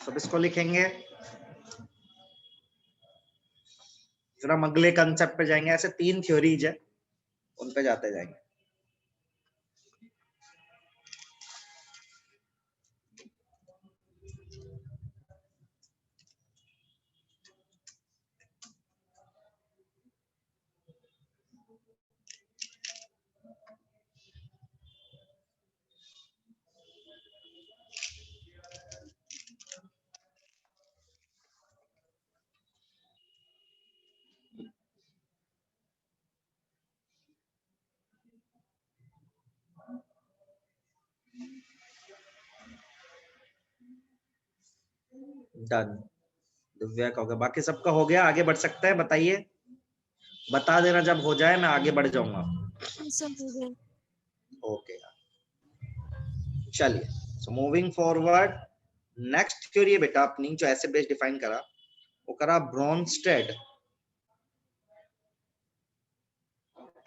सब इसको लिखेंगे, फिर हम अगले कंसेप्ट पे जाएंगे। ऐसे 3 थ्योरीज है, उन पे जाते जाएंगे। डन, दिव्या का हो गया, बाकी सबका हो गया, आगे बढ़ सकते हैं। बताइए, बता देना जब हो जाए, मैं आगे बढ़ जाऊंगा। ओके, चलिए, so moving forward, next theory है बेटा अपनी जो एसिड बेस डिफाइन करा, वो करा Bronsted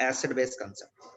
acid base concept.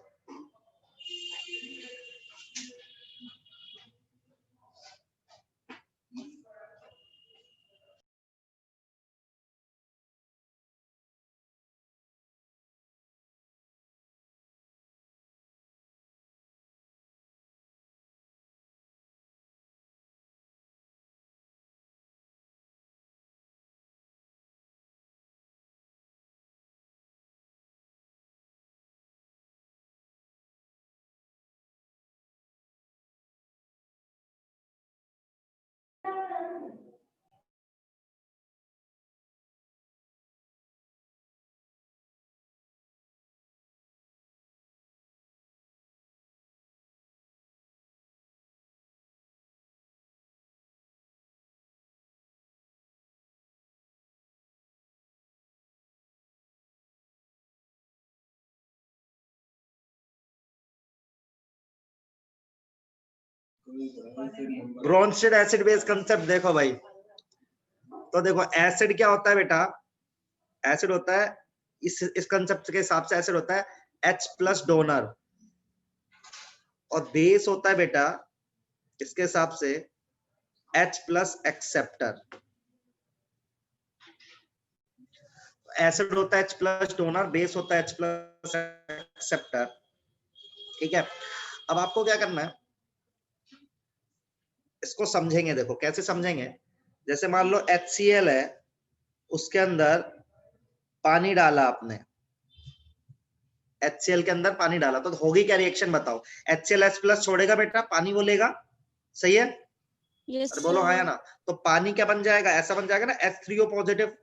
Bronsted acid base concept देखो भाई, तो देखो एसिड क्या होता है बेटा, एसिड होता है इस कंसेप्ट के हिसाब से एसिड होता है H प्लस डोनर, और बेस होता है बेटा इसके हिसाब से H प्लस एक्सेप्टर। एसिड होता है H प्लस डोनर, बेस होता है H प्लस एक्सेप्टर। ठीक है, अब आपको क्या करना है, इसको समझेंगे। देखो कैसे समझेंगे, जैसे मान लो HCl है, उसके अंदर पानी डाला आपने, HCl के अंदर पानी डाला, तो होगी क्या रिएक्शन बताओ? HCl H प्लस छोड़ेगा बेटा, पानी वो लेगा, सही है? यस अरे बोलो हाँ या ना। तो पानी क्या बन जाएगा, ऐसा बन जाएगा ना H3O पॉजिटिव,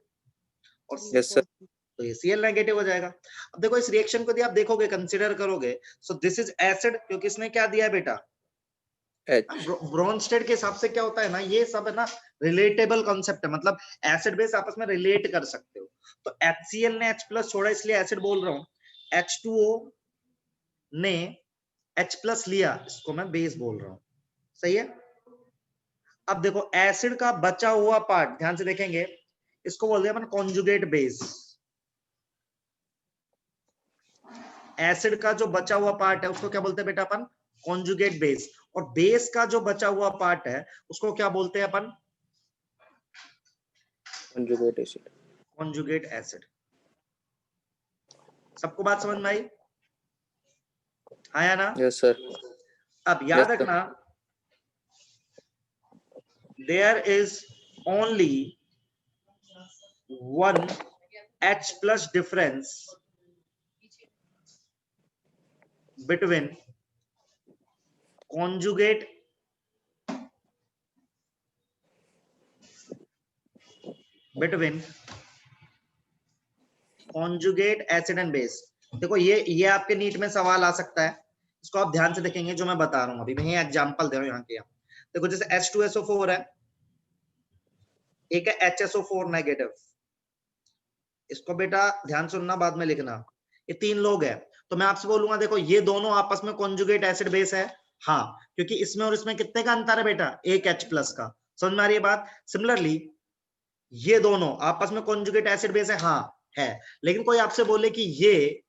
और यस सर। तो ये Cl नेगेटिव हो जाएगा। अब देखो इस रिएक्शन को यदि आप देखोगे, कंसीडर करोगे, सो दिस इज एसिड, क्योंकि इसने क्या दिया है बेटा, H ब्रोनस्टेड के हिसाब से क्या होता है ना, ये सब है ना रिलेटेबल कॉन्सेप्ट है, मतलब एसिड बेस आपस में रिलेट कर सकते हो। तो HCl ने H प्लस छोड़ा इसलिए एसिड बोल रहा हूं, H2O ने H प्लस लिया, इसको मैं बेस बोल रहा हूं, सही है? अब देखो एसिड का बचा हुआ पार्ट ध्यान से देखेंगे, इसको बोलते हैं अपन कॉन्जुगेट बेस। एसिड का जो बचा हुआ पार्ट है उसको क्या बोलते हैं बेटा अपन? Conjugate base. और बेस का जो बचा हुआ पार्ट है उसको क्या बोलते हैं अपन? conjugate acid। Conjugate acid. सबको बात समझ में आई? आया ना? Yes sir. अब याद रखना, there is only one H plus difference between conjugate acid and base। देखो ये आपके नीट में सवाल आ सकता है, इसको आप ध्यान से देखेंगे जो मैं बता रहा हूं अभी। मैं ये एग्जांपल दे रहा हूं यहाँ के। देखो जैसे H2SO4 है, एक है HSO4 नेगेटिव, इसको बेटा ध्यान सुनना, बाद में लिखना। ये 3 लोग हैं, तो मैं आपसे बोलूंगा देखो ये दोनों आपस में कॉन्जुगेट एसिड बेस है, हाँ, क्योंकि इसमें और इसमें कितने का अंतर है बेटा? एक H प्लस का। समझ में आ रही है बात? सिमिलरली ये दोनों आपस में कॉन्जुगेट एसिड बेस है, हाँ है। लेकिन कोई आपसे बोले कि ये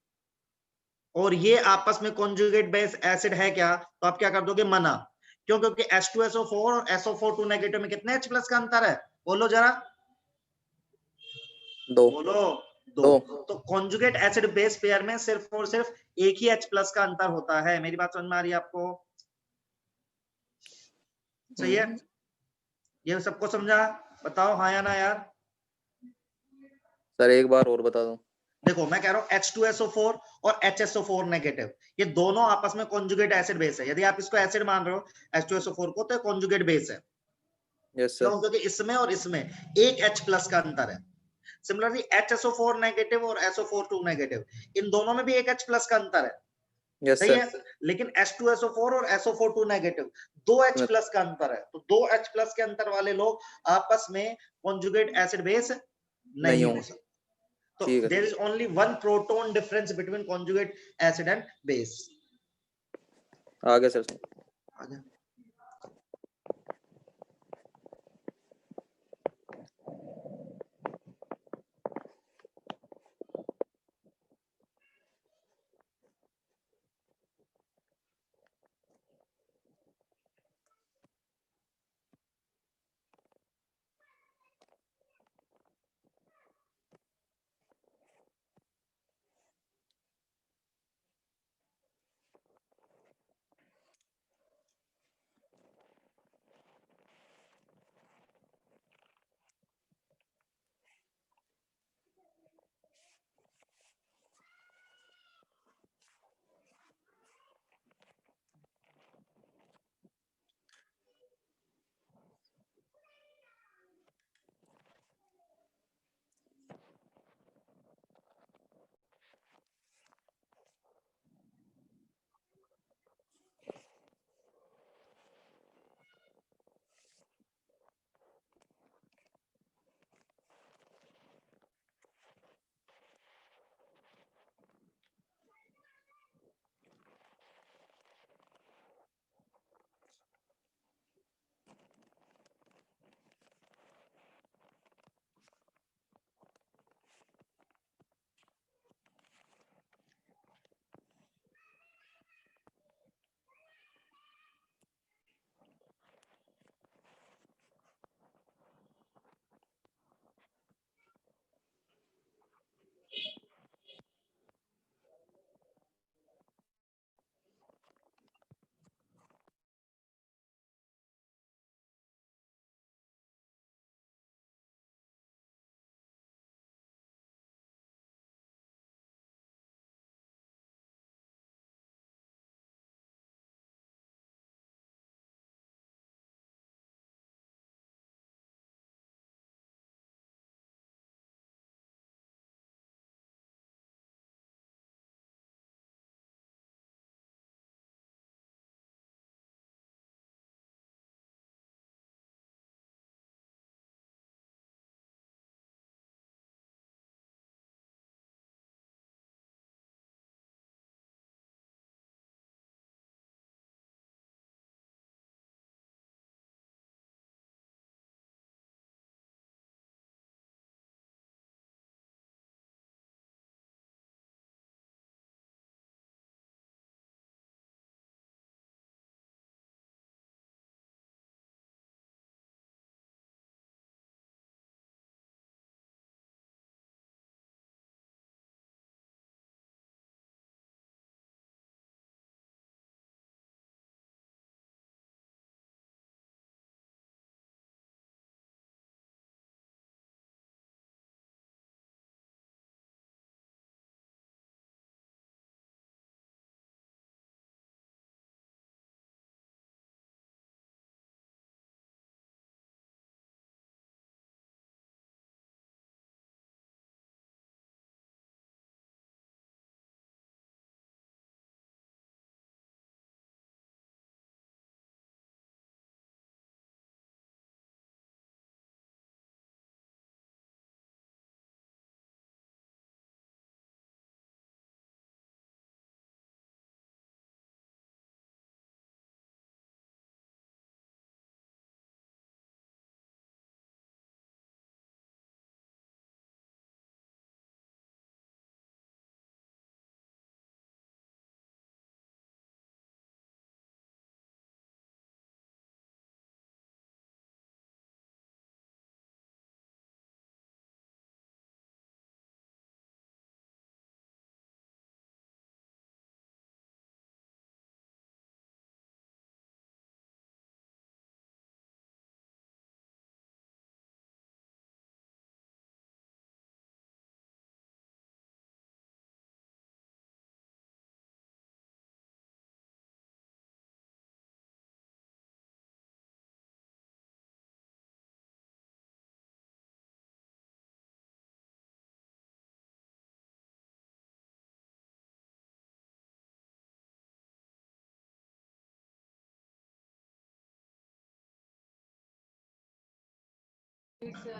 और ये आपस में कॉन्जुगेट बेस एसिड है क्या, तो आप क्या कर दोगे? मना, क्यों? क्योंकि H2SO4 और SO4 नेगेटिव में कितने H प्लस का अंतर है? बोलो जरा, 2 बोलो। 2। तो कॉन्जुगेट एसिड बेस पेयर में सिर्फ और सिर्फ एक ही H प्लस का अंतर होता है। मेरी बात समझ में आ रही है आपको? सही है? ये सबको समझा? बताओ हाँ या ना यार। सर एक बार और बता दो। देखो मैं कह रहा हूं H2SO4 और HSO4 नेगेटिव, ये दोनों आपस में कॉन्जुगेट एसिड बेस है। यदि आप इसको एसिड मान रहे हो H2SO4 को, तो कॉन्जुगेट बेस है। यस क्यों? सर। क्योंकि इसमें और इसमें एक H प्लस का अंतर है। सिमिलरली HSO4 नेगेटिव और SO42 नेगेटिव, इन दोनों में भी एक H प्लस का अंतर है। यस सही सर। है? लेकिन H2SO4 और SO42 नेगेटिव, 2 H प्लस का अंतर है। तो 2 H प्लस के अंतर वाले लोग आपस में कॉन्जुगेट एसिड बेस नहीं हो सकते। तो ठीक है। There is only one proton difference between conjugate acid and base. आगे सर। आगे।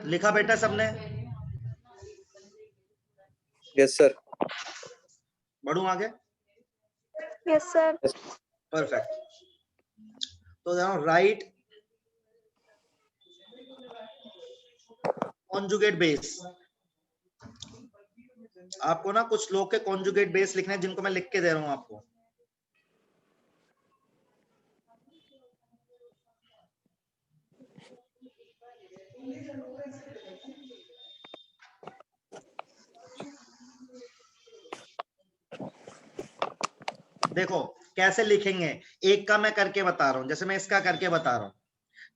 लिखा बेटा सबने? Yes sir. बढ़ूं आगे? Yes sir. परफेक्ट। तो राइट कॉन्जुगेट बेस। आपको ना कुछ लोग के कॉन्जुगेट बेस लिखने हैं जिनको मैं लिख के दे रहा हूं आपको। देखो कैसे लिखेंगे, एक का मैं करके बता रहा हूं, जैसे मैं इसका करके बता रहा हूं,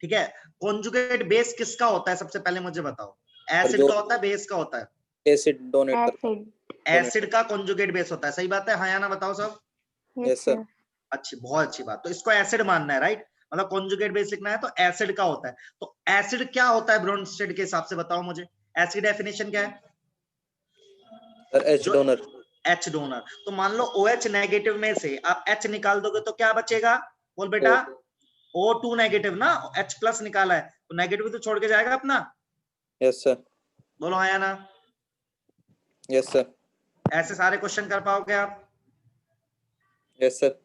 ठीक है। कॉन्जुगेट बेस किसका होता है सबसे पहले मुझे बताओ? एसिड का होता है, बेस का होता है? एसिड डोनेट कर। एसिड का कॉन्जुगेट बेस होता है, सही बात है? हाँ या ना बताओ सब? Yes sir. अच्छी, बहुत अच्छी बात। तो इसको एसिड मानना है, राइट? मतलब कॉन्जुगेट बेस लिखना है तो एसिड का होता है। तो एसिड क्या होता है ब्रोंस्टेड के हिसाब से, बताओ मुझे। एसिड डेफिनेशन क्या है sir? H donor. H donor. तो मान लो OH नेगेटिव में से आप H निकाल दोगे तो क्या बचेगा? बोल बेटा। O2 नेगेटिव ना, H प्लस निकाला है तो नेगेटिव तो छोड़ के जाएगा अपना। Yes sir. बोलो हाँ या ना? Yes sir. ऐसे सारे क्वेश्चन कर पाओगे आप? Yes sir.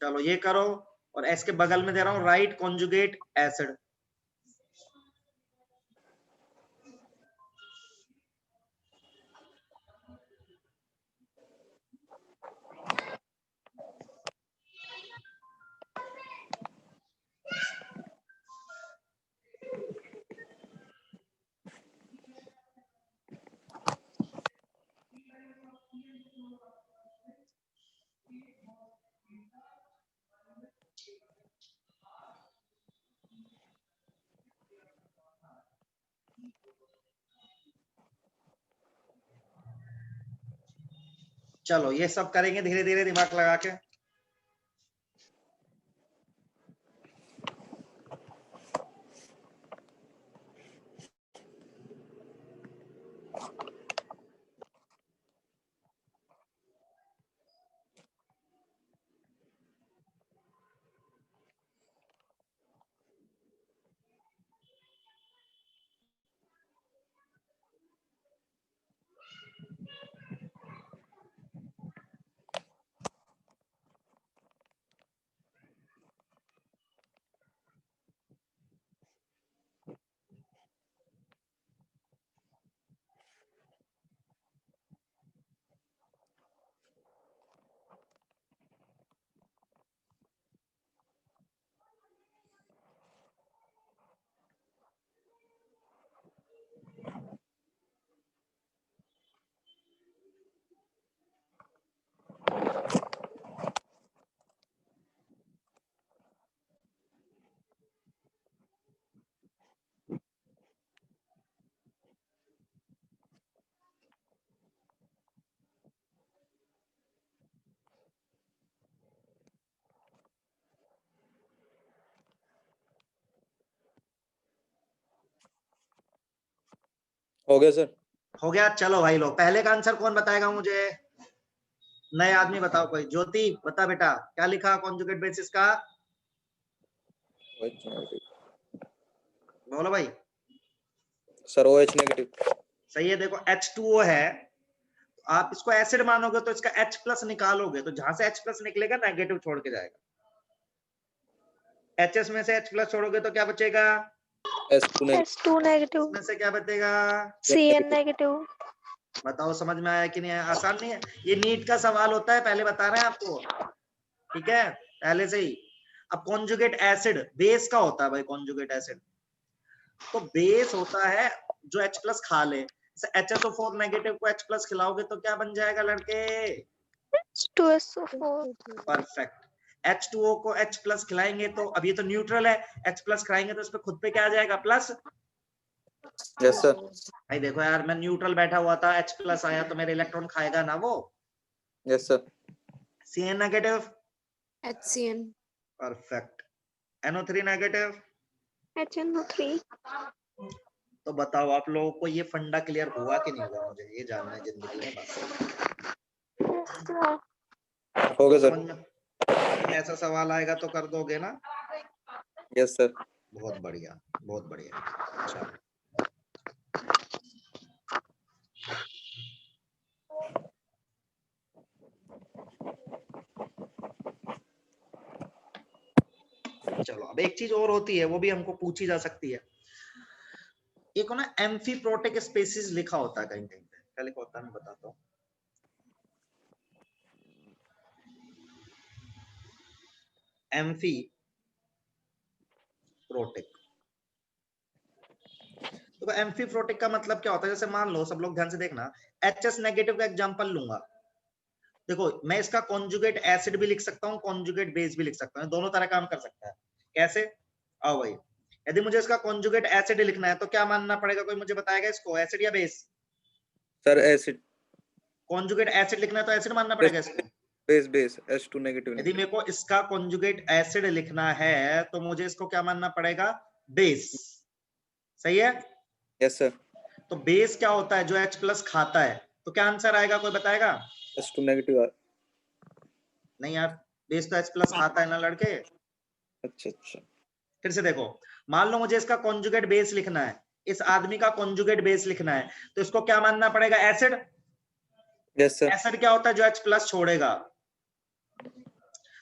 चलो ये करो, और एस के बगल में दे रहा हूं राइट कॉन्जुगेट एसिड। चलो ये सब करेंगे धीरे धीरे दिमाग लगा के। हो गया सर। हो गया। चलो भाई लोग, पहले का आंसर कौन बताएगा मुझे? नए आदमी बताओ कोई। ज्योति बता बेटा, क्या लिखा कॉन्जुगेट बेसिस का? बोलो भाई। Sir OH negative. सही है। देखो H2O है, आप इसको एसिड मानोगे तो इसका H प्लस निकालोगे तो जहां से H प्लस निकलेगा नेगेटिव छोड़ के जाएगा। HS में से H प्लस छोड़ोगे तो क्या बचेगा? S2 negative. इसमें से क्या बचेगा? Cn negative. बताओ समझ में आया कि नहीं आया? आसान नहीं है? ये नीट का सवाल होता है, पहले बता रहे हैं आपको, ठीक है, पहले से ही। अब कॉन्जुगेट एसिड बेस का होता है भाई। कॉन्जुगेट एसिड तो बेस होता है जो H प्लस खा ले। HSO4 नेगेटिव को H प्लस खिलाओगे तो क्या बन जाएगा लड़के? H2SO4। परफेक्ट। H2O को H प्लस खिलाएंगे तो अब ये तो न्यूट्रल है, H प्लस खिलाएंगे तो इस पे खुद पे क्या आ जाएगा? प्लस। Yes sir. भाई देखो यार, मैं न्यूट्रल बैठा हुआ था, H प्लस आया तो मेरे इलेक्ट्रॉन खाएगा ना वो। Yes sir. Cn negative. HCN। Perfect. NO3 negative. HNO3। तो बताओ आप लोगों को ये फंडा क्लियर हुआ कि नहीं हुआ? मुझे ये जानना है जिंदगी में बस। हो गया समझ सर। में ऐसा सवाल आएगा तो कर दोगे ना? Yes sir. बहुत बढ़िया, बहुत बढ़िया। अच्छा चलो अब एक चीज और होती है, वो भी हमको पूछी जा सकती है। एक ना एम्फीप्रोटिक स्पीसीज लिखा होता है कहीं कहीं पे, क्या लिखा होता है मैं बताता हूँ। एम्फीप्रोटिक, तो एम्फीप्रोटिक का मतलब क्या होता है? जैसे मान लो, सब लोग ध्यान से देखना, HS नेगेटिव का एग्जांपल लूंगा। देखो मैं इसका कॉन्जुगेट एसिड भी लिख सकता हूँ, कॉन्जुगेट बेस भी लिख सकता हूँ, दोनों तरह काम कर सकता है। कैसे? आओ भाई, यदि मुझे इसका कॉन्जुगेट एसिड लिखना है तो क्या मानना पड़ेगा? कोई मुझे बताएगा इसको, एसिड या base? Sir acid. Conjugate acid लिखना है तो एसिड मानना पड़ेगा इसको। Base base H2 negative. यदि मेरे को इसका कॉन्जुगेट एसिड लिखना है तो मुझे इसको क्या मानना पड़ेगा? बेस। सही है? Yes sir. तो बेस क्या होता है? जो H प्लस खाता है। तो क्या आंसर आएगा, कोई बताएगा? H2 negative. नहीं यार, बेस तो H प्लस खाता है ना लड़के। अच्छा अच्छा। फिर से देखो, मान लो मुझे इसका कॉन्जुगेट बेस लिखना है, इस आदमी का कॉन्जुगेट बेस लिखना है, तो इसको क्या मानना पड़ेगा? एसिड। Yes sir. एसिड क्या होता है? जो H प्लस छोड़ेगा।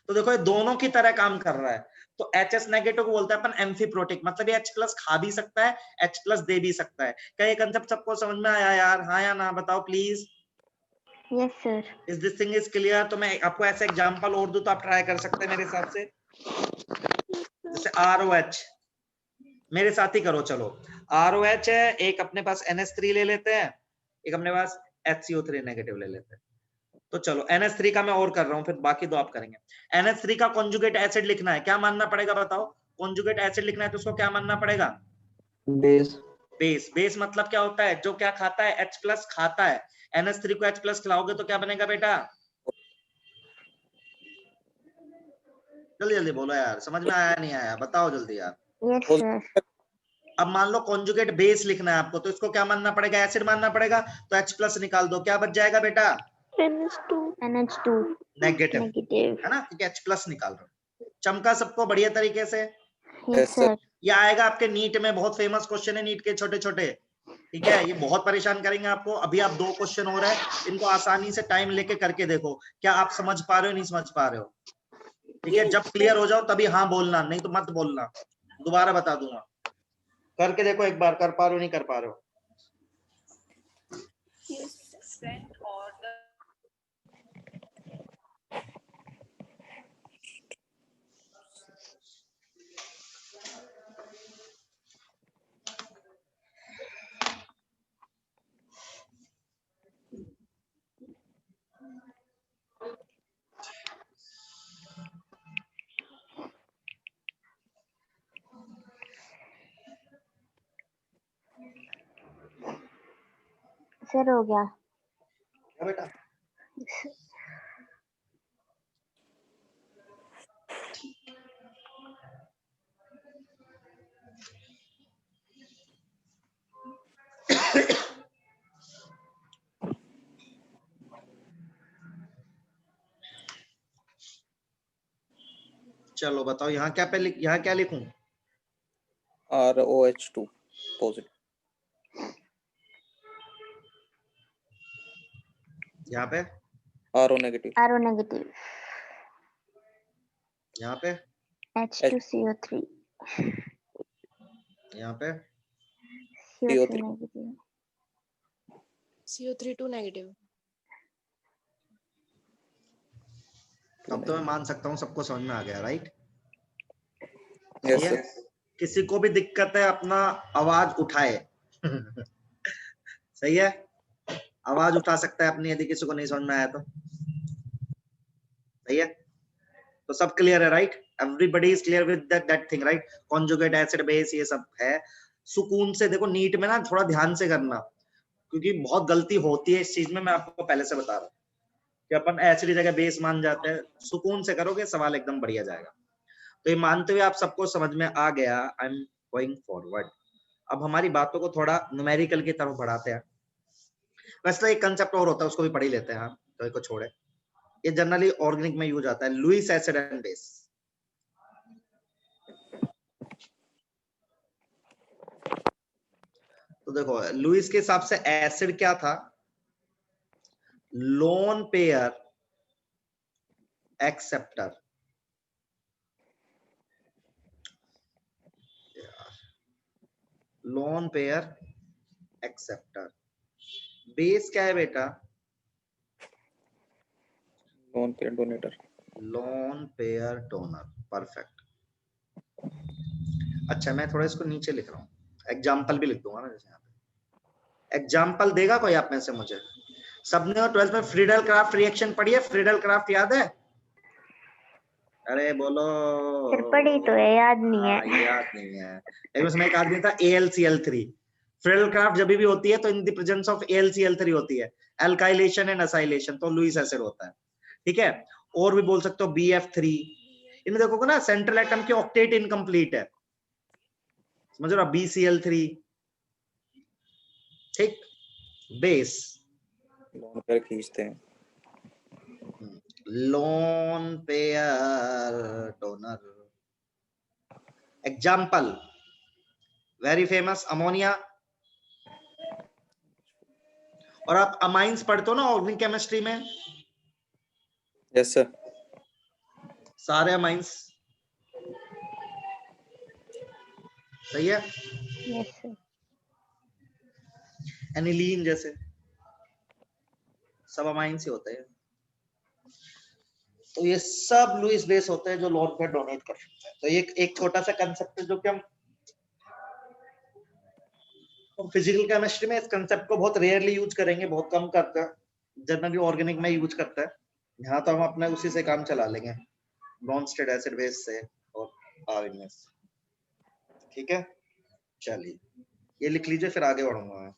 तो देखो ये दोनों की तरह काम कर रहा है। तो HS नेगेटिव को बोलते हैं अपन एम्फीप्रोटिक, मतलब ये H प्लस खा भी सकता है, H प्लस दे भी सकता है। क्या ये कंसेप्ट सबको समझ में आया यार? हाँ या ना बताओ please. Yes sir. Is this thing is clear? तो मैं आपको ऐसे एग्जांपल और दूं तो आप ट्राई कर सकते हैं मेरे हिसाब से। जैसे ROH, मेरे साथ ही करो चलो। ROH है, एक अपने पास NH3 ले लेते हैं, एक अपने पास HCO3 नेगेटिव ले लेते हैं। तो चलो NH3 का मैं और कर रहा हूं, फिर बाकी दो आप करेंगे। NH3 का कॉन्जुगेट एसिड लिखना है, क्या मानना पड़ेगा बताओ? कॉन्जुगेट एसिड लिखना है तो उसको क्या मानना पड़ेगा? बेस। बेस। बेस मतलब क्या होता है? जो क्या खाता है? H प्लस खाता है। NH3 को H प्लस खिलाओगे तो क्या बनेगा बेटा? जल्दी जल्दी बोलो यार, समझ में आया नहीं आया? बताओ जल्दी यार। Yes sir. अब मान लो कॉन्जुगेट बेस लिखना है आपको, तो इसको क्या मानना पड़ेगा? एसिड मानना पड़ेगा। तो H प्लस निकाल दो, क्या बच जाएगा बेटा? NH2 NH2 negative, negative. है ना, क्योंकि H प्लस निकाल रहे हो। चमका सबको बढ़िया तरीके से? Yes sir. ये आएगा आपके नीट में, बहुत फेमस क्वेश्चन है नीट के, छोटे छोटे। ठीक है, ये बहुत परेशान करेंगे आपको। अभी आप 2 क्वेश्चन हो रहा है, इनको आसानी से टाइम लेके करके देखो, क्या आप समझ पा रहे हो नहीं समझ पा रहे हो? ठीक है, जब क्लियर हो जाओ तभी हाँ बोलना, नहीं तो मत बोलना, दोबारा बता दूंगा। करके देखो एक बार, कर पा रहे हो नहीं कर पा रहे हो? सर हो गया। क्या बेटा? चलो बताओ, यहाँ क्या यहाँ क्या लिखूं? ROH2 positive. यहाँ पे RO नेगेटिव। RO negative. यहाँ पे H2CO3 यहाँ पे CO3 नेगेटिव। CO3 2 negative. अब तो मैं मान सकता हूँ सबको समझ में आ गया, राइट? यस सही है? सर। किसी को भी दिक्कत है अपना आवाज उठाए। सही है, आवाज उठा सकता है अपनी, यदि किसी को नहीं समझ में आया तो। सही है, तो सब क्लियर है, right? Everybody is clear with that thing, right? Conjugate acid base ये सब है। सुकून से देखो, नीट में ना थोड़ा ध्यान से करना, क्योंकि बहुत गलती होती है इस चीज में, मैं आपको पहले से बता रहा हूँ कि अपन एसिड की जगह बेस मान जाते हैं। सुकून से करोगे सवाल एकदम बढ़िया जाएगा। तो ये मानते हुए आप सबको समझ में आ गया, आई एम गोइंग फॉरवर्ड। अब हमारी बातों को थोड़ा न्यूमेरिकल की तरफ बढ़ाते हैं। वैसे तो एक कंसेप्ट और होता है, उसको भी पढ़ ही लेते हैं हम, तो इसको छोड़े। ये जनरली ऑर्गेनिक में यूज आता है, लुईस एसिड एंड बेस। तो देखो लुईस के हिसाब से एसिड क्या था? Lone pair acceptor. Lone pair acceptor. Base क्या है बेटा? Lone pair donator. Lone pair donor. Perfect. अच्छा मैं थोड़ा इसको नीचे लिख रहा हूँ, एग्जाम्पल भी लिख दूंगा ना, जैसे यहाँ पे एग्जाम्पल देगा कोई आप में से मुझे? सबने 12th में फ्रीडल क्राफ्ट रिएक्शन पढ़ी है? फ्रीडल क्राफ्ट याद है? अरे बोलो। सर पढ़ी तो है, याद नहीं है। याद नहीं है, लेकिन उसमें एक आदमी था AlCl3। फ्रीडल क्राफ्ट जब भी होती है तो in the presence of AlCl3 होती है, एल्काइलेशन एंड असाइलेशन, तो लुईस एसिड होता है, ठीक है। और भी बोल सकते हो BF3। इनमें देखोगे ना सेंट्रल एटम के ऑक्टेट इनकम्प्लीट है, समझ रहे हो? BCl3, ठीक। बेस लोन पेयर खींचते हैं। Lone pair donor. Example very famous ammonia. और आप अमाइंस पढ़ते हो ना ऑर्गेनिक केमिस्ट्री में? Yes sir. सारे अमाइंस सही है। Yes sir. एनिलीन जैसे सब अमाइंस ही होते हैं। तो ये सब लुईस बेस होते हैं जो लोन पे डोनेट कर सकते हैं। तो ये एक छोटा सा कंसेप्ट है जो कि हम फिजिकल केमिस्ट्री में इस कंसेप्ट को बहुत रेयरली यूज करेंगे, बहुत कम करते हैं, जनरली ऑर्गेनिक में यूज करते हैं। यहाँ तो हम अपने उसी से काम चला लेंगे, ब्रॉन्स्टेड एसिड बेस से और आरएनएस, ठीक है। चलिए ये लिख लीजिए, फिर आगे बढ़ूंगा मैं।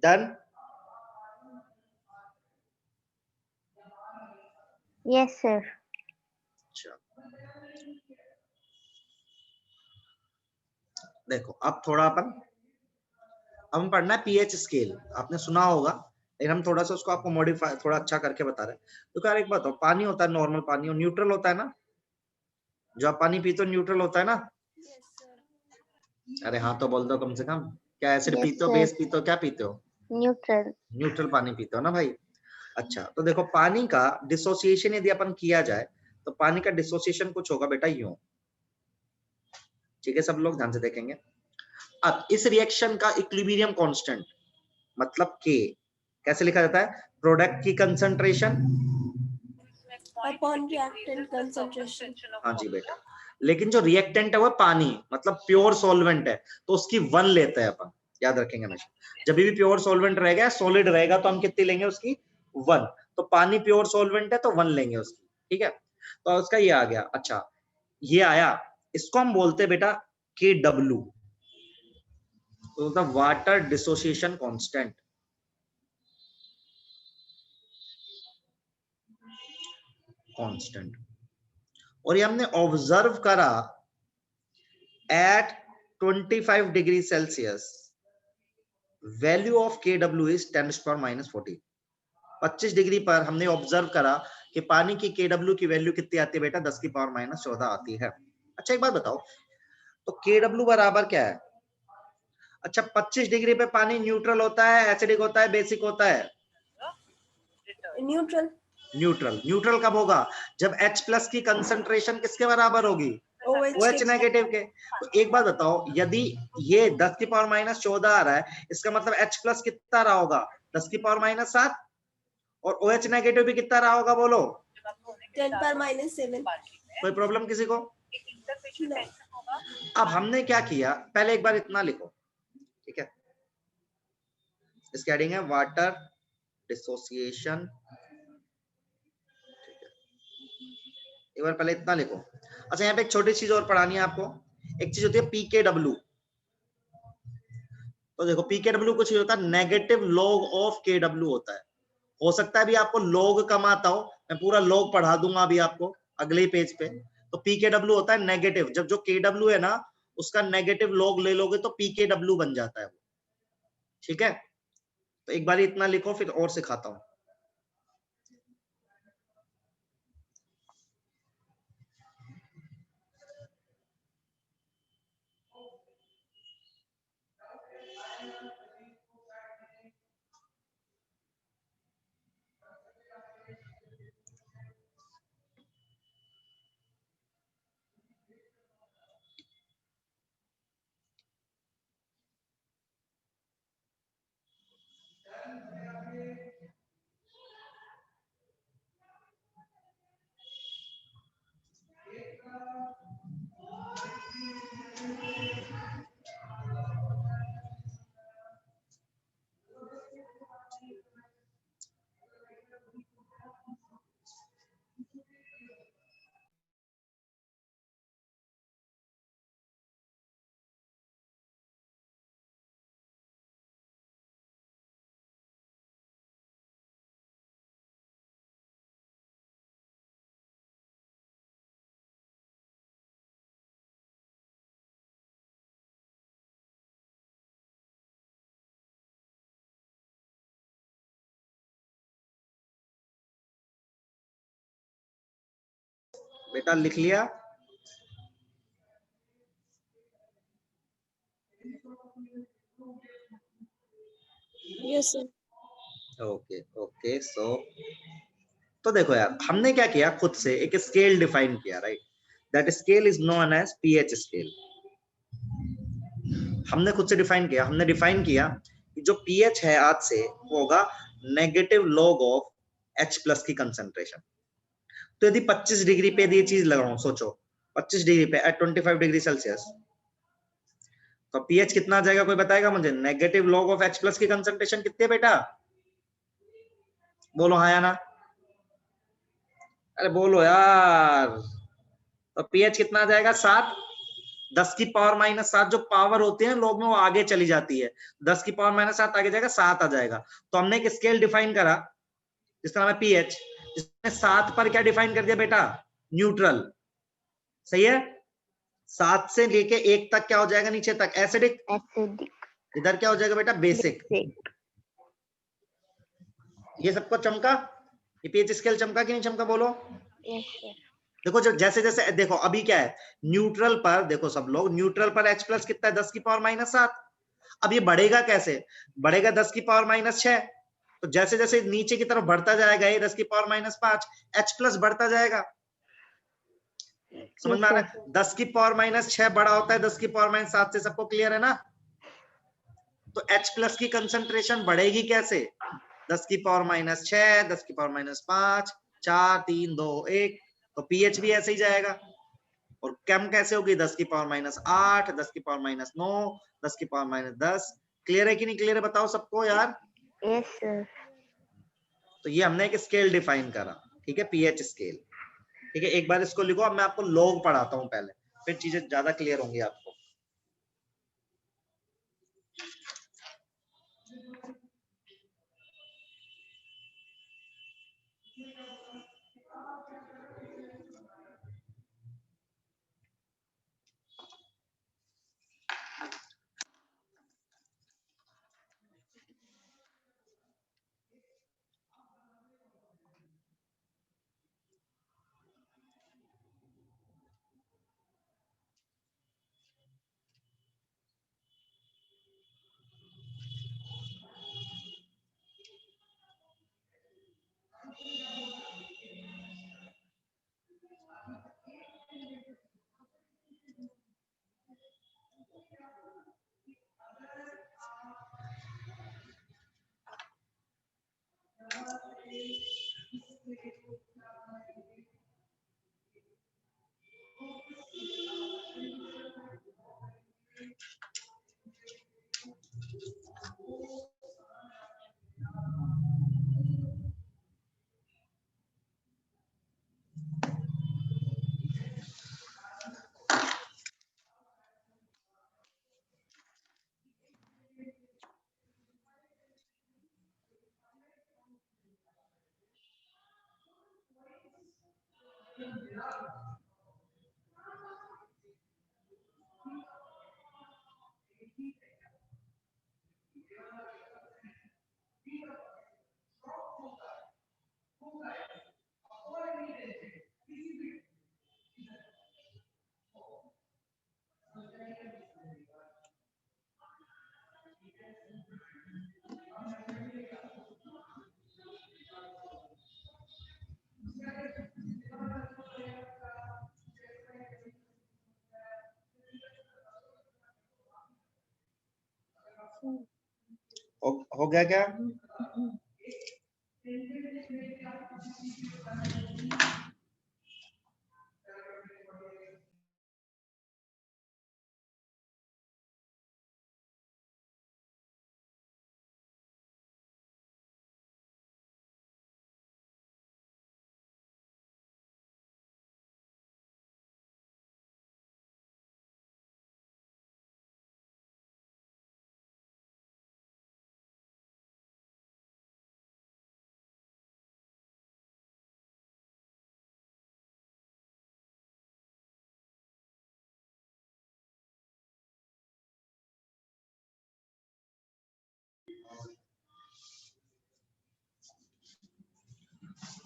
डन। Yes sir. देखो अब थोड़ा हम पढ़ना है पीएच स्केल, आपने सुना होगा, लेकिन हम थोड़ा सा उसको आपको मॉडिफाई थोड़ा अच्छा करके बता रहे हैं। तो यार एक बात हो, पानी होता है नॉर्मल पानी और न्यूट्रल होता है ना, जो आप पानी पीते हो न्यूट्रल होता है ना? अरे हाँ तो बोल दो कम से कम, क्या एसिड Yes, पीते हो, sir. बेस पीते हो, क्या पीते हो? न्यूट्रल। न्यूट्रल पानी पीते हो ना भाई। अच्छा तो देखो पानी का डिसोसिएशन यदि अपन किया जाए तो पानी का डिसोसिएशन कुछ होगा बेटा यूं, ठीक है, सब लोग ध्यान से देखेंगे। अब इस रिएक्शन का इक्विलिब्रियम कांस्टेंट मतलब K कैसे लिखा जाता है? प्रोडक्ट की कंसंट्रेशन अपॉन रिएक्टेंट कंसंट्रेशन। हाँ जी बेटा, लेकिन जो रिएक्टेंट है वो पानी मतलब प्योर सॉल्वेंट है, तो उसकी 1 लेते हैं अपन, याद रखेंगे हमेशा। जब भी प्योर सॉल्वेंट रहेगा, सॉलिड रहेगा, तो हम कितनी लेंगे उसकी? 1। तो पानी प्योर सॉल्वेंट है तो 1 लेंगे उसकी, ठीक है। तो उसका ये आ गया। अच्छा ये आया, इसको हम बोलते हैं बेटा KW, तो the water dissociation constant. Constant, और ये हमने ऑब्जर्व करा at 25 degree Celsius, value of KW is 10⁻⁻40। 25 degree पर हमने ऑब्जर्व करा कि पानी की KW की वैल्यू कितनी आती है बेटा? 10⁻14 आती है। अच्छा एक बात बताओ, तो KW बराबर क्या है? अच्छा 25 डिग्री पे पानी न्यूट्रल होता है, एसिडिक होता है, बेसिक होता है? Neutral. न्यूट्रल। न्यूट्रल कब होगा? जब H प्लस की कंसंट्रेशन किसके बराबर होगी? OH नेगेटिव के। तो एक बात बताओ, यदि ये 10 की पावर माइनस 14 आ रहा है, इसका मतलब H प्लस कितना रहा होगा? 10 की पावर माइनस 7। और OH नेगेटिव भी कितना रहा होगा बोलो? 10 पर -7. कोई प्रॉब्लम किसी को? No. अब हमने क्या किया, पहले एक बार इतना लिखो, ठीक है? इसके हेडिंग है वाटर डिसोसिएशन। एक बार पहले इतना लिखो। अच्छा, यहाँ पे एक छोटी चीज और पढ़ानी है आपको। एक चीज होती है पीकेडब्ल्यू। तो देखो पीकेडब्ल्यू कुछ होता है, नेगेटिव लॉग ऑफ केडब्ल्यू होता है। हो सकता है अभी आपको लॉग कम आता हो, मैं पूरा लॉग पढ़ा दूंगा अभी आपको अगले पेज पे। तो पीकेडब्ल्यू होता है नेगेटिव, जब जो केडब्ल्यू है ना उसका नेगेटिव लॉग ले लोगे तो पीकेडब्ल्यू बन जाता है वो, ठीक है? तो एक बार इतना लिखो, फिर और सिखाता हूं। बेटा लिख लिया? Yes, sir. Okay okay. So तो देखो यार, हमने क्या किया, खुद से एक स्केल डिफाइन किया, right? That scale is known as pH scale. हमने खुद से डिफाइन किया। हमने डिफाइन किया कि जो पीएच है आज से वो होगा negative log of H plus की कंसंट्रेशन। तो यदि 25 डिग्री पे ये चीज लगाऊं, सोचो 25 डिग्री पे एट 25 डिग्री सेल्सियस, तो पीएच कितना आ जाएगा? कोई बताएगा मुझे? Negative log of H plus की कंसंट्रेशन कितनी है बेटा? बोलो हाँ या ना? अरे बोलो यार। तो पीएच कितना आ जाएगा? 7। 10 की पावर माइनस 7 जो पावर होती है लोग में वो आगे चली जाती है। 10 की पावर माइनस 7 आगे जाएगा, 7 आ जाएगा। तो हमने एक स्केल डिफाइन करा जिसका नाम है पीएच, जिसने 7 पर क्या डिफाइन कर दिया बेटा? न्यूट्रल। सही है? 7 से लेके 1 तक क्या हो जाएगा? नीचे तक एसिडिक। एसिडिक। इधर क्या हो जाएगा बेटा? बेसिक। ये सबको चमका? ये पीएच स्केल चमका कि नहीं चमका? बोलो। Yes sir. देखो जो जैसे जैसे देखो अभी क्या है, न्यूट्रल पर देखो सब लोग, न्यूट्रल पर H प्लस कितना है? 10 की पावर माइनस 7। अब ये बढ़ेगा कैसे? बढ़ेगा 10 की पावर माइनस 6। तो जैसे जैसे नीचे की तरफ बढ़ता जाएगा ये 10 की पावर माइनस 5, H प्लस बढ़ता जाएगा। समझ में आ रहा है? 10 की पावर माइनस 6 बड़ा होता है 10 की पावर माइनस 7 से, सबको क्लियर है ना? तो H प्लस की कंसंट्रेशन बढ़ेगी कैसे? 10 की पावर माइनस 6, 10 की पावर माइनस 5, 4 3 2 1। तो पीएच भी ऐसे ही जाएगा। और कम कैसे होगी? 10 की पावर माइनस 8, 10 की पावर माइनस 9, 10 की पावर माइनस 10। क्लियर है कि नहीं क्लियर है? बताओ सबको यार। Yes sir. तो ये हमने एक स्केल डिफाइन करा, ठीक है? PH scale. ठीक है, एक बार इसको लिखो। अब मैं आपको लॉग पढ़ाता हूं पहले, फिर चीजें ज्यादा क्लियर होंगी आपको। हो गया क्या?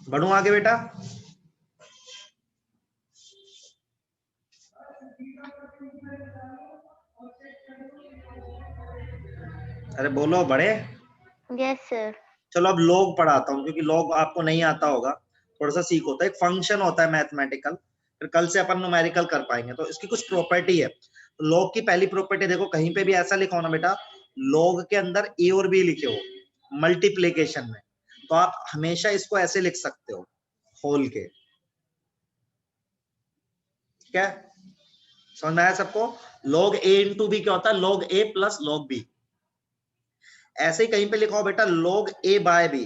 बढ़ू आगे बेटा? अरे बोलो बड़े। Yes sir. चलो अब लॉग पढ़ाता हूँ, क्योंकि लॉग आपको नहीं आता होगा, थोड़ा सा सीख होता है। एक फंक्शन होता है मैथमेटिकल, फिर कल से अपन न्यूमेरिकल कर पाएंगे। तो इसकी कुछ प्रॉपर्टी है। तो लॉग की पहली प्रॉपर्टी देखो, कहीं पे भी ऐसा लिखा हो ना बेटा, लॉग के अंदर ए और बी लिखे हो मल्टीप्लीकेशन में, तो आप हमेशा इसको ऐसे लिख सकते हो, होल के। ठीक है, समझ में आया सबको? log a इंटू बी क्या होता है? log a plus log b। ऐसे ही कहीं पे लिखा हो बेटा log a बाय b,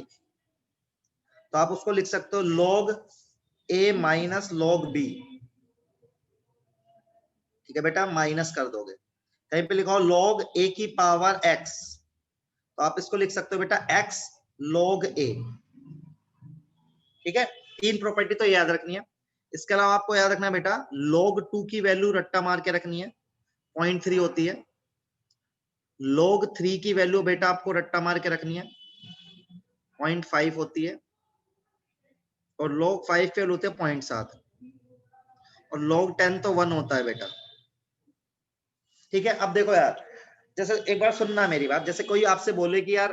तो आप उसको लिख सकते हो log a minus log b। ठीक है बेटा, माइनस कर दोगे। कहीं पे लिखा हो log a की पावर x, तो आप इसको लिख सकते हो बेटा x log a। ठीक है, तीन प्रॉपर्टी तो याद रखनी है। इसके अलावा आपको याद रखना है बेटा, log 2 की वैल्यू रट्टा मार के रखनी है, 0.3 होती है। log 3 की वैल्यू बेटा आपको रट्टा मार के रखनी है, 0.5 होती है। और log 5 के होते हैं 0.7, और log 10 तो 1 होता है बेटा। ठीक है, अब देखो यार, जैसे एक बार सुनना मेरी बात, जैसे कोई आपसे बोले कि यार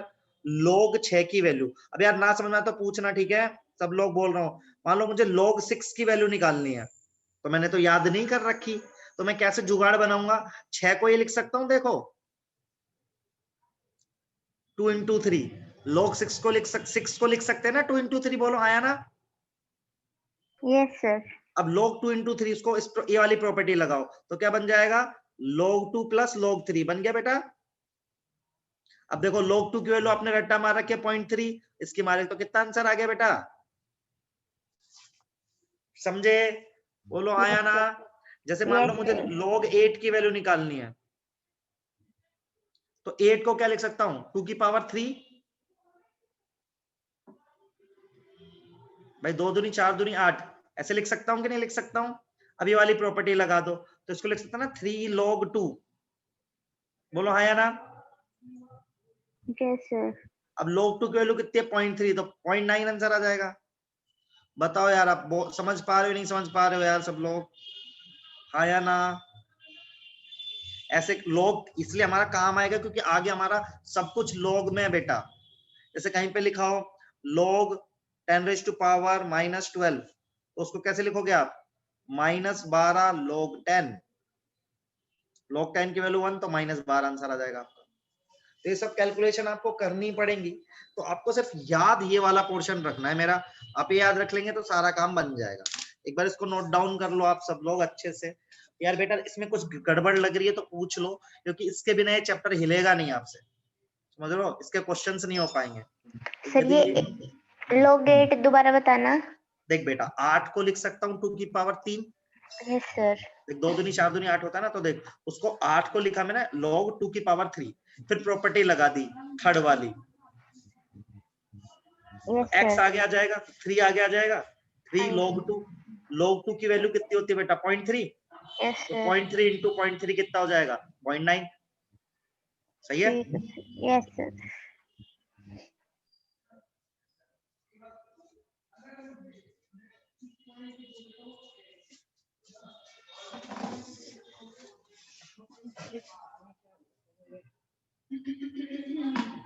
log 6 की वैल्यू, अब यार ना समझ में तो पूछना, ठीक है? सब लोग बोल रहा हूं, मान लो मुझे log 6 की वैल्यू निकालनी है, तो मैंने तो याद नहीं कर रखी, तो मैं कैसे जुगाड़ बनाऊंगा? 6 को ये लिख सकता हूं, देखो 2 इंटू 3। log 6 को लिख सकते हैं ना, 2 इंटू 3, बोलो आया ना? Yes sir. अब log 2 इंटू 3 इसको ये वाली प्रॉपर्टी लगाओ, तो क्या बन जाएगा? log 2 प्लस log 3 बन गया बेटा। अब देखो log 2 की वैल्यू आपने रट्टा मार रखी है 0.3, इसकी मारे तो कितना आंसर आ गया बेटा? समझे? बोलो आया ना? जैसे मान लो Yes, मुझे sir. log 8 की वैल्यू निकालनी है, तो 8 को क्या लिख सकता हूं? 2 की पावर 3। भाई 2 दूनी 4 दूनी 8, ऐसे लिख सकता हूं कि नहीं लिख सकता हूं? अब ये वाली प्रॉपर्टी लगा दो, तो इसको लिख सकता ना 3 log 2। बोलो हाँ या ना? Yes, sir. अब log 2 की वैल्यू कितनी है? 0.3, तो 0.9 आंसर आ जाएगा। बताओ यार, आप समझ पा रहे हो नहीं समझ पा रहे हो यार सब लोग? हाँ या ना? ऐसे लोग इसलिए हमारा काम आएगा क्योंकि आगे हमारा सब कुछ log में है बेटा। जैसे कहीं पे लिखा हो log 10 रेज़ टू पावर -12, तो उसको कैसे लिखोगे आप? -12 log 10। log 10 की वैल्यू 1, तो -12 आंसर आ जाएगा आपका। तो ये सब कैलकुलेशन आपको करनी पड़ेगी। तो आपको सिर्फ याद ये वाला पोर्शन रखना है मेरा, आप ये याद रख लेंगे तो सारा काम बन जाएगा। एक बार इसको नोट डाउन कर लो आप सब लोग अच्छे से। यार बेटा इसमें कुछ गड़बड़ लग रही है तो पूछ लो, क्योंकि इसके बिना ये चैप्टर हिलेगा नहीं आपसे, समझ लो, इसके क्वेश्चंस नहीं हो पाएंगे। सर ये log 8 दोबारा बताना। देख बेटा 8 को लिख सकता हूँ 2 की पावर 3, यस सर। 2 दूनी 4 दूनी 8 होता है ना, तो देख उसको 8 को लिखा मैंने log 2 की पावर 3, फिर प्रॉपर्टी लगा दी थर्ड वाली, यस x सर। आगे आ जाएगा, 3 आगे आ जाएगा, 3 log 2 की वैल्यू कितनी होती है बेटा 0.3, यस तो सर। 0.3 इंटू 0.3 कितना हो जाएगा 0.9, सही है। Yes sir.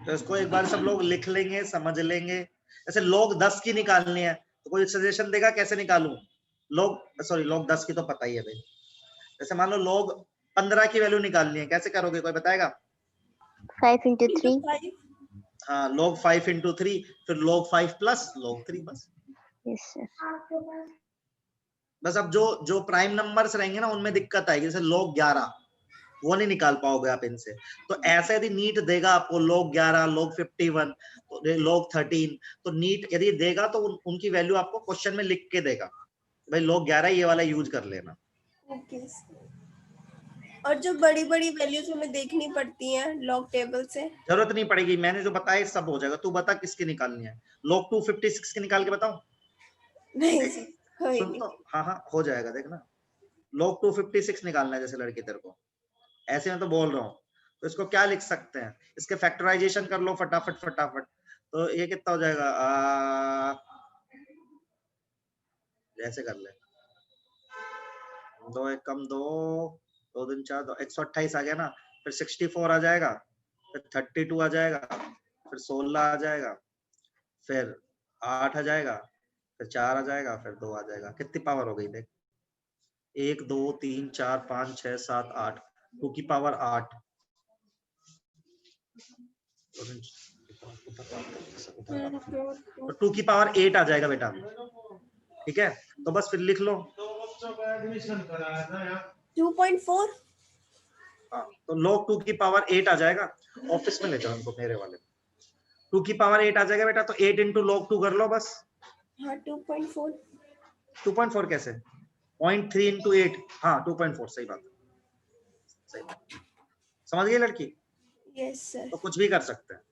तो इसको एक बार सब लोग लिख लेंगे, समझ लेंगे। जैसे log 10 की निकालनी है तो कोई सजेशन देगा कैसे निकालूं? log 10 की तो पता ही है भाई। जैसे मान लो log 15 की वैल्यू निकालनी है, कैसे करोगे कोई बताएगा? 5 into 3। हाँ log 5 into 3, फिर log 5 प्लस log 3 बस। Yes sir. बस अब जो प्राइम नंबर्स रहेंगे ना उनमें दिक्कत आएगी, जैसे log 11 वो नहीं निकाल पाओगे आप इनसे। तो ऐसे यदि नीट देगा आपको log 11, log 51, log 13, तो नीट यदि देगा तो उनकी वैल्यू आपको क्वेश्चन में लिख के देगा, भाई log 11 ये वाला यूज कर लेना। ओके। और जो बड़ी बड़ी वैल्यूज हमें देखनी पड़ती हैं लॉग टेबल से। जरूरत नहीं पड़ेगी, मैंने जो बताया सब हो जाएगा। तू बता किसकी निकालनी है? log 256 की निकाल के बताऊं? नहीं सर, कोई सुन नहीं। तो, हाँ हो जाएगा, देखना। log 256 निकालना है जैसे लड़की तेरे को, ऐसे में तो बोल रहा हूँ। तो इसको क्या लिख सकते हैं, इसके फैक्टराइजेशन कर लो फटाफट। तो ये कितना हो जाएगा, ऐसे कर ले, 2 1 कम 2, 2 दूनी 4, 128 आ गया ना, फिर 64 आ जाएगा, फिर 32 आ जाएगा, फिर 16 आ जाएगा, फिर 8 आ जाएगा, फिर 4 आ जाएगा, फिर 2 आ जाएगा। कितनी पावर हो गई देख, 1 2 3 4 5 6 7 8, 2 की पावर 8। तो 2 की पावर 8 आ जाएगा बेटा, ठीक है। तो बस फिर लिख लो 2.4। हाँ, तो log 2 की पावर 8 आ जाएगा। ऑफिस में ले जाओ इनको मेरे वाले, 2 की पावर 8 आ जाएगा बेटा, तो 8 इंटू log 2 कर लो बस। हाँ 2.4। 2.4 कैसे, 0.3 इंटू 8, हाँ 2.4, सही बात, सही बात, समझ गई लड़की? Yes sir. तो कुछ भी कर सकते हैं।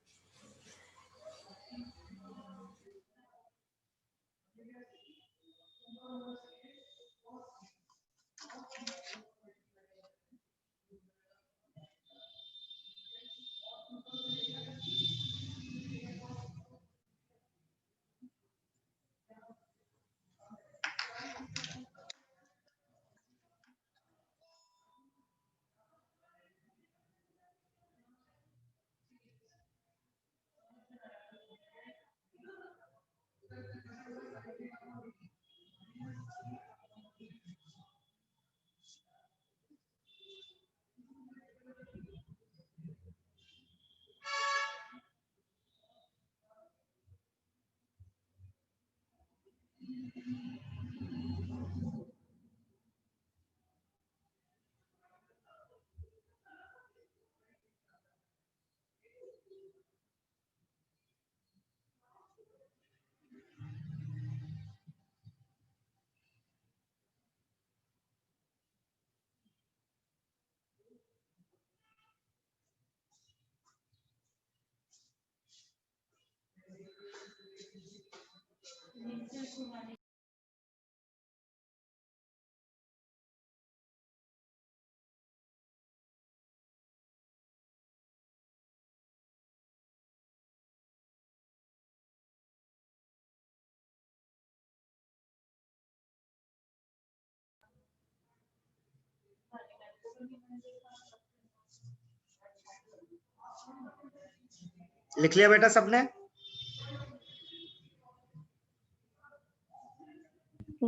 लिख लिया बेटा सबने?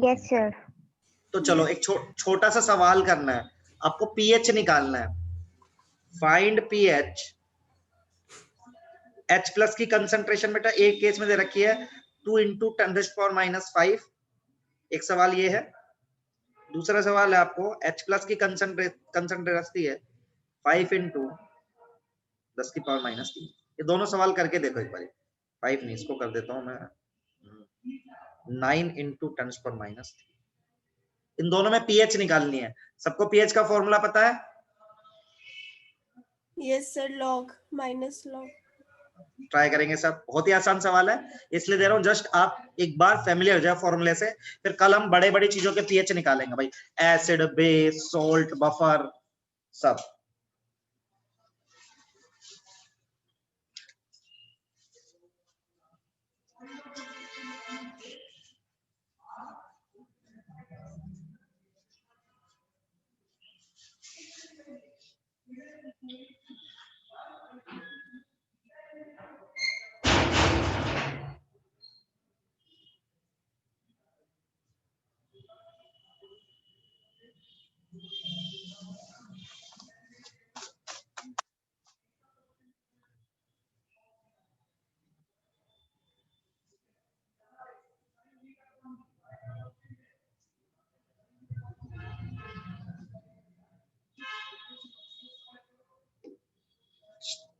Yes sir. तो चलो एक छोटा सा सवाल करना है आपको, पीएच निकालना है। फाइंड पीएच H प्लस की कंसंट्रेशन बेटा एक केस में दे रखी है 2 × 10⁻⁵ एक सवाल ये है। दूसरा सवाल है आपको H प्लस की कंसंट्रेशन है 5 × 10⁻³ ये दोनों सवाल करके देखो एक बार। 5 नहीं, इसको कर देता हूं मैं 9 × 10⁻³ इन दोनों में pH निकालनी है। सबको pH का फॉर्मूला पता है? Yes sir, log minus log. Try करेंगे सब, बहुत ही आसान सवाल है इसलिए दे रहा हूं, जस्ट आप एक बार फैमिलियर हो जाए फॉर्मूले से, फिर कल हम बड़े बड़ी चीजों के pH निकालेंगे भाई, एसिड, बेस, सॉल्ट, बफर सब।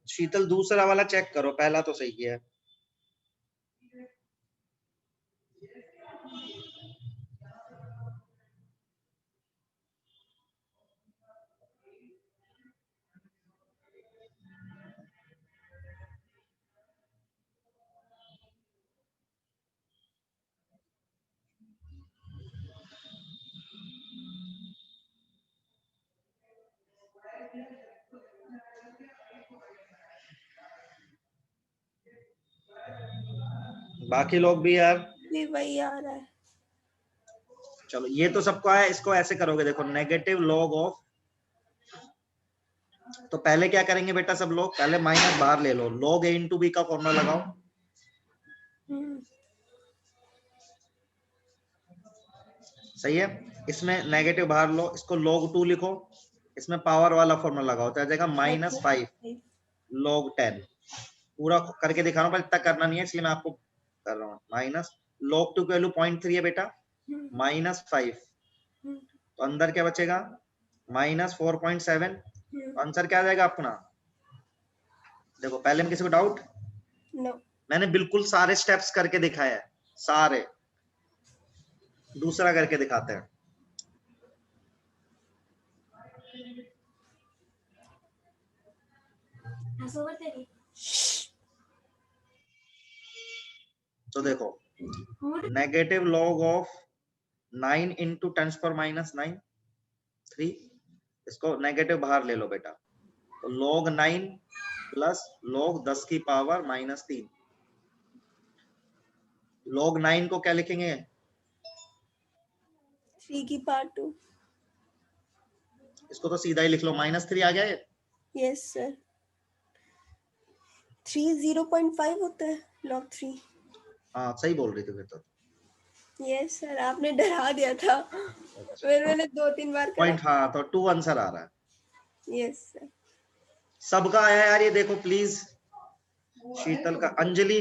शीतल दूसरा वाला चेक करो, पहला तो सही है। बाकी लोग भी यार भी वही आ रहा है। चलो ये तो सबको आया, इसको ऐसे करोगे देखो, नेगेटिव लॉग ऑफ, तो पहले क्या करेंगे बेटा सब लोग, पहले माइनस बाहर ले लो, log a × b का फॉर्मूला लगाओ। सही है, इसमें नेगेटिव बाहर लो, इसको log 2 लिखो, इसमें पावर वाला फॉर्मूला लगाओ तो आ जाएगा -5 log 10। पूरा करके दिखा रहा हूं, पर इतना करना नहीं है इसलिए मैं आपको कर रहा हूँ। माइनस log 2 की वैल्यू 0.3 है बेटा, -5 तो अंदर क्या बचेगा -4.7, तो आंसर क्या आ जाएगा अपना। देखो पहले में किसी को डाउट? नो। मैंने बिल्कुल सारे स्टेप्स करके दिखाया है, सारे। दूसरा करके दिखाते हैं। तो देखो नेगेटिव लॉग ऑफ 9 × 10⁻⁹ 3, इसको नेगेटिव बाहर ले लो बेटा, तो log 9 प्लस log 10⁻³ log 9 को क्या लिखेंगे? 3 की पावर 2। इसको तो सीधा ही लिख लो, -3 आ गया ये। यस सर, 3 0.5 होता है log 3। हाँ सही बोल रही थी फिर तो। यस सर, आपने डरा दिया था, फिर मैंने 2-3 बार पॉइंट, करा। हाँ तो 2 आंसर आ रहा है। Yes sir. सबका आया यार ये देखो प्लीज, शीतल का, अंजलि,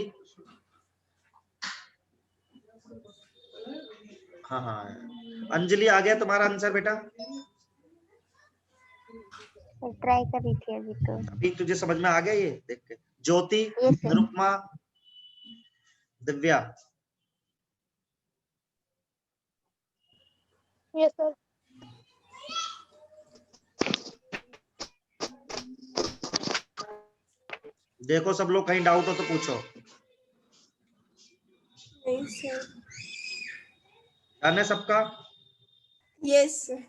हाँ हाँ अंजलि आ गया तुम्हारा आंसर बेटा? ट्राई कर रही थी अभी तो। अभी तुझे समझ में आ गया ये देख के? ज्योति, Yes, sir. Nirupama, Divya, yes sir. देखो सब लोग, कहीं डाउट हो तो पूछो। नहीं सर। डन है सबका? Yes sir.